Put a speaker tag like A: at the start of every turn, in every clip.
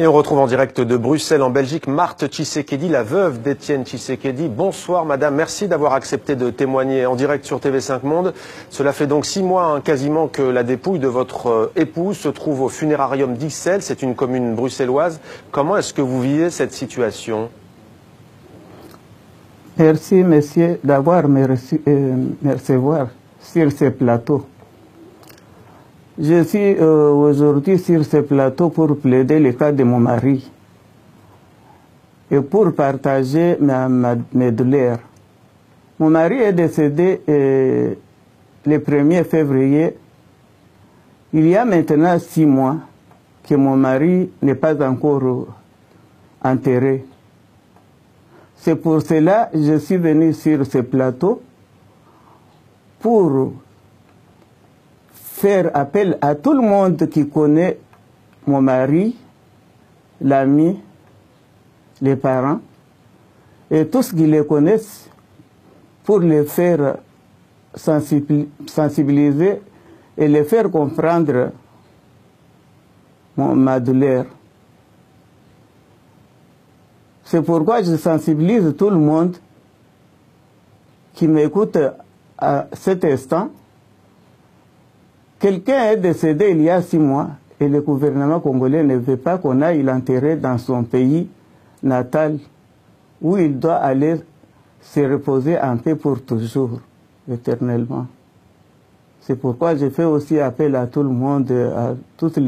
A: Et on retrouve en direct de Bruxelles, en Belgique, Marthe Tshisekedi, la veuve d'Étienne Tshisekedi. Bonsoir madame, merci d'avoir accepté de témoigner en direct sur TV5 Monde. Cela fait donc 6 mois quasiment que la dépouille de votre épouse se trouve au funérarium d'Ixelles, c'est une commune bruxelloise. Comment est-ce que vous vivez cette situation?
B: Merci monsieur d'avoir me recevoir sur ce plateau. Je suis aujourd'hui sur ce plateau pour plaider le cas de mon mari et pour partager mes douleurs. Mon mari est décédé le 1er février. Il y a maintenant 6 mois que mon mari n'est pas encore enterré. C'est pour cela que je suis venu sur ce plateau pour faire appel à tout le monde qui connaît mon mari, l'ami, les parents, et tous qui les connaissent, pour les faire sensibiliser et les faire comprendre ma douleur. C'est pourquoi je sensibilise tout le monde qui m'écoute à cet instant. Quelqu'un est décédé il y a 6 mois et le gouvernement congolais ne veut pas qu'on aille l'enterrer dans son pays natal où il doit aller se reposer en paix pour toujours, éternellement. C'est pourquoi je fais aussi appel à tout le monde, à tous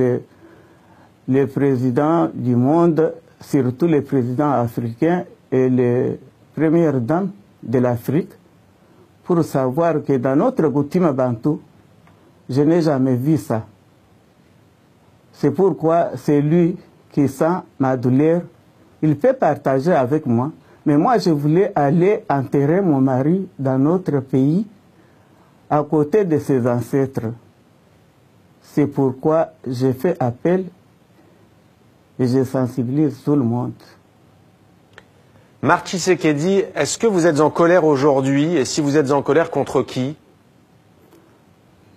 B: les présidents du monde, surtout les présidents africains et les premières dames de l'Afrique, pour savoir que dans notre coutume bantou, je n'ai jamais vu ça. C'est pourquoi c'est lui qui sent ma douleur. Il peut partager avec moi. Mais moi, je voulais aller enterrer mon mari dans notre pays, à côté de ses ancêtres. C'est pourquoi je fais appel et je sensibilise tout le monde.
A: Marthe Tshisekedi, est-ce que vous êtes en colère aujourd'hui? Et si vous êtes en colère, contre qui?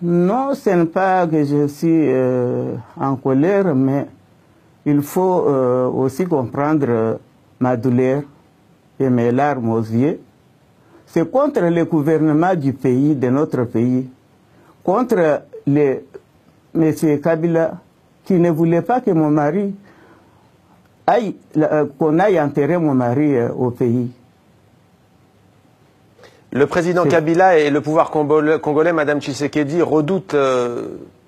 B: Non, ce n'est pas que je suis en colère, mais il faut aussi comprendre ma douleur et mes larmes aux yeux. C'est contre le gouvernement du pays, de notre pays, contre M. Kabila, qui ne voulait pas que mon mari aille, qu'on aille enterrer mon mari au pays.
A: Le président Kabila et le pouvoir congolais, Madame Tshisekedi, redoutent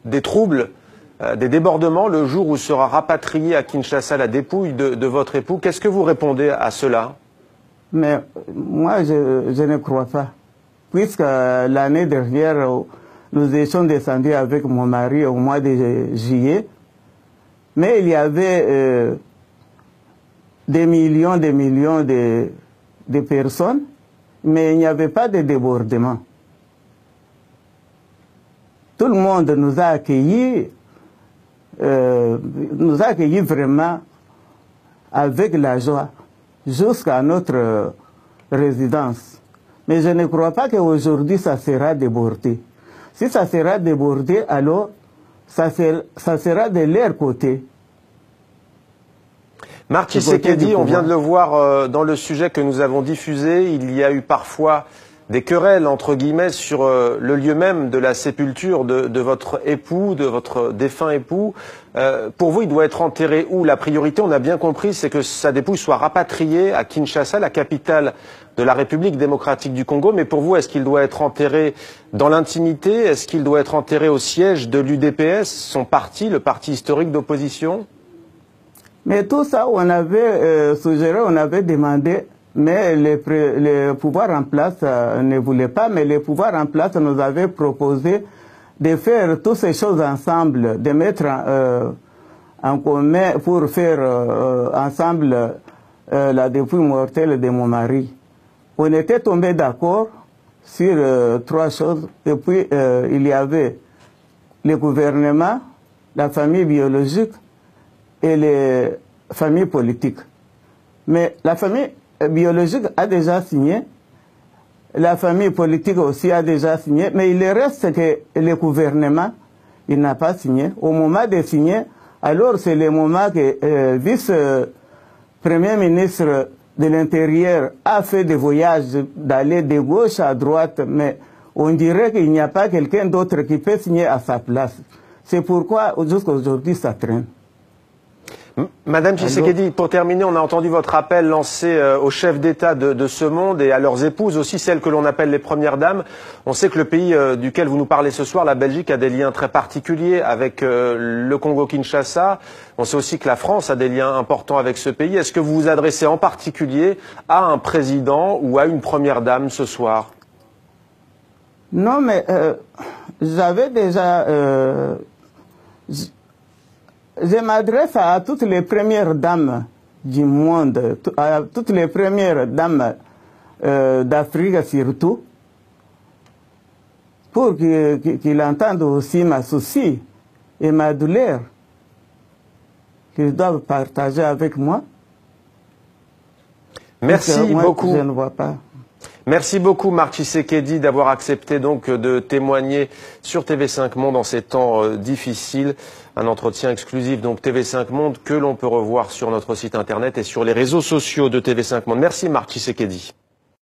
A: des troubles, des débordements le jour où sera rapatriée à Kinshasa la dépouille de votre époux. Qu'est-ce que vous répondez à cela?
B: Mais moi, je ne crois pas. Puisque l'année dernière, nous étions descendus avec mon mari au mois de juillet, mais il y avait des millions de personnes, mais il n'y avait pas de débordement. Tout le monde nous a accueillis vraiment avec la joie jusqu'à notre résidence. Mais je ne crois pas qu'aujourd'hui ça sera débordé. Si ça sera débordé, alors ça sera de leur côté.
A: Marthe Tshisekedi, on vient de le voir dans le sujet que nous avons diffusé, il y a eu parfois des querelles, entre guillemets, sur le lieu même de la sépulture de votre époux, de votre défunt époux. Pour vous, il doit être enterré où? La priorité, on a bien compris, c'est que sa dépouille soit rapatriée à Kinshasa, la capitale de la République démocratique du Congo. Mais pour vous, est-ce qu'il doit être enterré dans l'intimité? Est-ce qu'il doit être enterré au siège de l'UDPS, son parti, le parti historique d'opposition?
B: Mais tout ça, on avait suggéré, on avait demandé, mais les pouvoirs en place ne voulaient pas, mais les pouvoirs en place nous avaient proposé de faire toutes ces choses ensemble, de mettre en commun pour faire ensemble la dépouille mortelle de mon mari. On était tombé d'accord sur 3 choses, et puis il y avait le gouvernement, la famille biologique, et les familles politiques. Mais la famille biologique a déjà signé, la famille politique aussi a déjà signé, mais il reste que le gouvernement, il n'a pas signé. Au moment de signer, Alors c'est le moment que vice-premier ministre de l'Intérieur a fait des voyages d'aller de gauche à droite, mais on dirait qu'il n'y a pas quelqu'un d'autre qui peut signer à sa place. C'est pourquoi jusqu'à aujourd'hui ça traîne.
A: Madame Tshisekedi, pour terminer, on a entendu votre appel lancé aux chefs d'État de ce monde et à leurs épouses, aussi celles que l'on appelle les premières dames. On sait que le pays duquel vous nous parlez ce soir, la Belgique, a des liens très particuliers avec le Congo-Kinshasa. On sait aussi que la France a des liens importants avec ce pays. Est-ce que vous vous adressez en particulier à un président ou à une première dame ce soir?
B: Non, mais j'avais déjà... je m'adresse à toutes les premières dames du monde, à toutes les premières dames d'Afrique surtout, pour qu'ils entendent aussi ma souci et ma douleur qu'ils doivent partager avec moi.
A: Merci beaucoup.
B: Je ne vois pas.
A: Merci beaucoup Marc Tshisekedi d'avoir accepté donc de témoigner sur TV5 Monde en ces temps difficiles. Un entretien exclusif donc TV5 Monde que l'on peut revoir sur notre site internet et sur les réseaux sociaux de TV5 Monde. Merci Marc Tshisekedi.